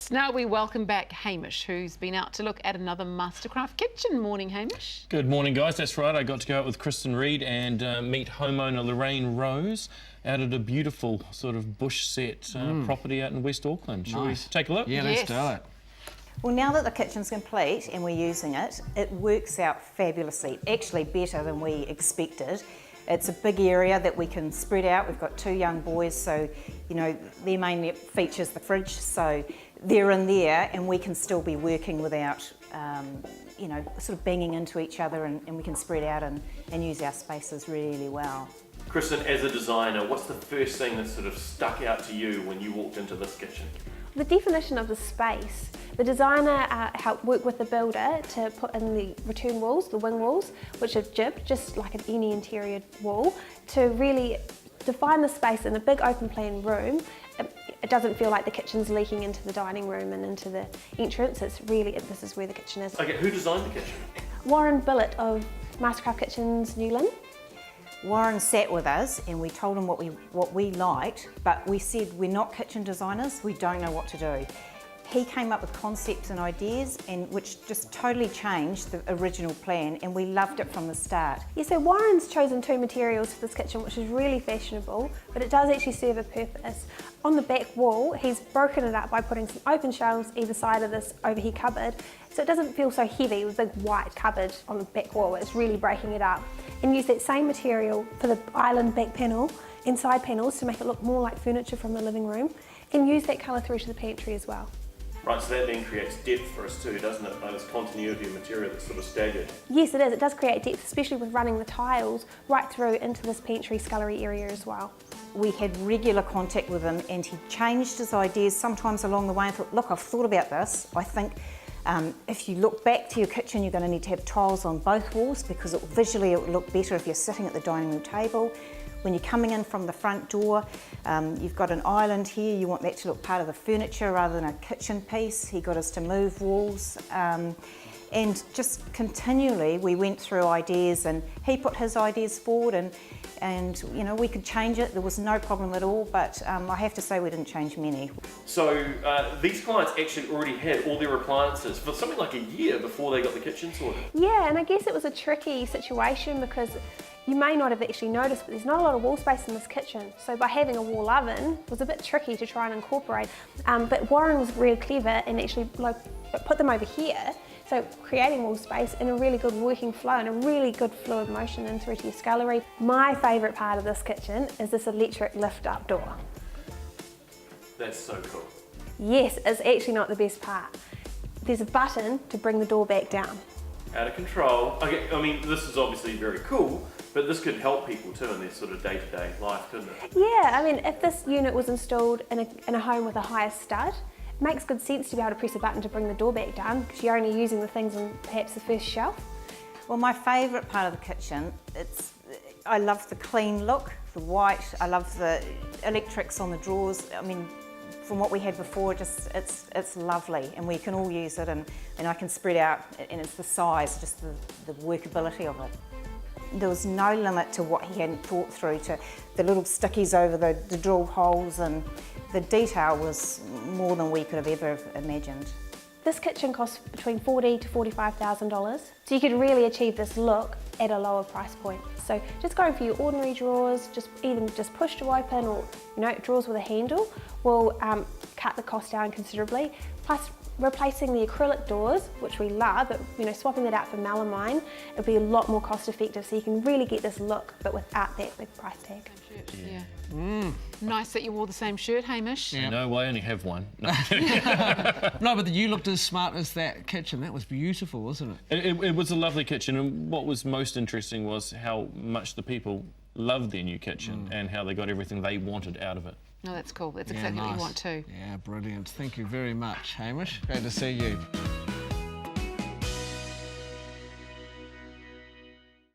So now we welcome back Hamish, who's been out to look at another Mastercraft kitchen. Morning, Hamish. Good morning, guys. That's right. I got to go out with Kristen Reed and meet homeowner Lorraine Rose out at a beautiful sort of bush set property out in West Auckland. Shall we take a look? Yeah, let's do it. Well, now that the kitchen's complete and we're using it, it works out fabulously, actually better than we expected. It's a big area that we can spread out. We've got two young boys, so, you know, their main feature's the fridge, so they're in there and we can still be working without, you know, sort of banging into each other, and we can spread out and use our spaces really well. Kristen, as a designer, what's the first thing that sort of stuck out to you when you walked into this kitchen? The definition of the space. The designer helped work with the builder to put in the return walls, the wing walls, which are jibbed, just like any interior wall, to really define the space in a big open plan room. It doesn't feel like the kitchen's leaking into the dining room and into the entrance. It's really, this is where the kitchen is. Okay, who designed the kitchen? Warren Billett of Mastercraft Kitchens, New Lynn. Warren sat with us and we told him what we liked, but we said we're not kitchen designers, we don't know what to do. He came up with concepts and ideas, and which just totally changed the original plan, and we loved it from the start. Yeah, so Warren's chosen two materials for this kitchen, which is really fashionable, but it does actually serve a purpose. On the back wall, he's broken it up by putting some open shelves either side of this overhead cupboard, so it doesn't feel so heavy with a big white cupboard on the back wall. It's really breaking it up. And use that same material for the island back panel and side panels to make it look more like furniture from the living room, and use that colour through to the pantry as well. Right, so that then creates depth for us too, doesn't it? Like this continuity of material that's sort of staggered. Yes, it is. It does create depth, especially with running the tiles right through into this pantry scullery area as well. We had regular contact with him, and he changed his ideas sometimes along the way. I thought, look, I've thought about this. I think if you look back to your kitchen, you're going to need to have tiles on both walls, because visually it will look better if you're sitting at the dining room table. When you're coming in from the front door, you've got an island here, you want that to look part of the furniture rather than a kitchen piece. He got us to move walls, and just continually we went through ideas, and he put his ideas forward, and you know, we could change it. There was no problem at all, but I have to say we didn't change many. So these clients actually already had all their appliances for something like a year before they got the kitchen sorted. Yeah, and I guess it was a tricky situation because you may not have actually noticed, but there's not a lot of wall space in this kitchen. So by having a wall oven was a bit tricky to try and incorporate. But Warren was really clever and actually put them over here. So creating wall space in a really good working flow and a really good fluid motion in through to your scullery. My favourite part of this kitchen is this electric lift up door. That's so cool. Yes, it's actually not the best part. There's a button to bring the door back down. Out of control. Okay, I mean, this is obviously very cool, but this could help people too in their sort of day-to-day life, couldn't it? Yeah, I mean, if this unit was installed in a home with a higher stud, it makes good sense to be able to press a button to bring the door back down, because you're only using the things on perhaps the first shelf. Well, my favourite part of the kitchen, I love the clean look, the white, I love the electrics on the drawers. I mean, from what we had before, just it's lovely, and we can all use it, and I can spread out, and it's the size, just the workability of it. There was no limit to what he hadn't thought through, to the little stickies over the drill holes, and the detail was more than we could have ever imagined. This kitchen costs between $40,000 to $45,000, so you could really achieve this look at a lower price point. So just going for your ordinary drawers, even just push to open, or drawers with a handle, will cut the cost down considerably. Plus, replacing the acrylic doors, which we love, but swapping that out for melamine, it'll be a lot more cost effective, so you can really get this look, but without that big price tag. Yeah. Nice that you wore the same shirt, Hamish. Yeah. No, I only have one. No. No, but you looked as smart as that kitchen. That was beautiful, wasn't it? It was a lovely kitchen, and what was most interesting was how much the people loved their new kitchen and how they got everything they wanted out of it. No, that's cool. That's exactly what you want too. Yeah, brilliant. Thank you very much, Hamish. Great to see you.